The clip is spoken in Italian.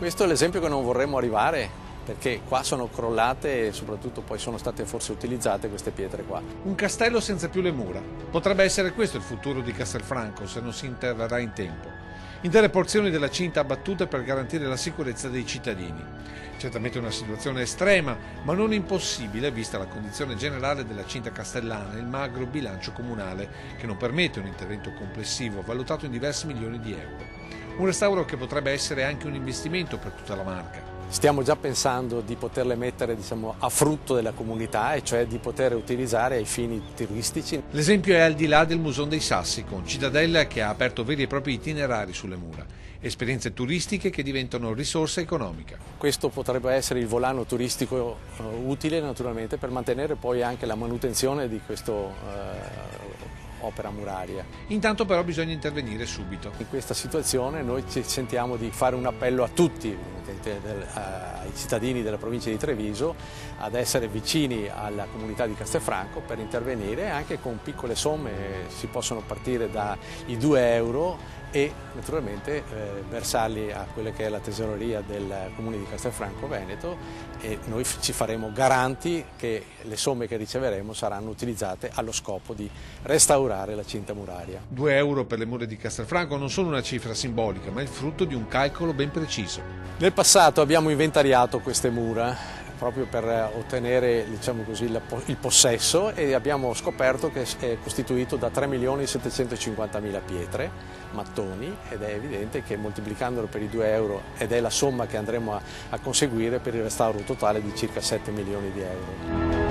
Questo è l'esempio che non vorremmo arrivare, perché qua sono crollate e soprattutto poi sono state forse utilizzate queste pietre qua. Un castello senza più le mura. Potrebbe essere questo il futuro di Castelfranco se non si interverrà in tempo. Intere porzioni della cinta abbattute per garantire la sicurezza dei cittadini. Certamente una situazione estrema, ma non impossibile vista la condizione generale della cinta castellana e il magro bilancio comunale che non permette un intervento complessivo valutato in diversi milioni di euro. Un restauro che potrebbe essere anche un investimento per tutta la Marca. Stiamo già pensando di poterle mettere a frutto della comunità, e cioè di poter utilizzare ai fini turistici. L'esempio è al di là del Museo dei Sassi, con Cittadella che ha aperto veri e propri itinerari sulle mura. Esperienze turistiche che diventano risorsa economica. Questo potrebbe essere il volano turistico utile naturalmente per mantenere poi anche la manutenzione di questa opera muraria. Intanto però bisogna intervenire subito. In questa situazione noi ci sentiamo di fare un appello a tutti, ai cittadini della provincia di Treviso, ad essere vicini alla comunità di Castelfranco per intervenire anche con piccole somme. Si possono partire dai 2 euro e naturalmente versarli a quella che è la tesoreria del comune di Castelfranco Veneto, e noi ci faremo garanti che le somme che riceveremo saranno utilizzate allo scopo di restaurare la cinta muraria. 2 euro per le mura di Castelfranco non sono una cifra simbolica, ma il frutto di un calcolo ben preciso. Nel passato abbiamo inventariato queste mura proprio per ottenere, diciamo così, il possesso, e abbiamo scoperto che è costituito da 3.750.000 pietre, mattoni, ed è evidente che moltiplicandolo per i 2 euro, ed è la somma che andremo a conseguire per il restauro totale di circa 7 milioni di euro.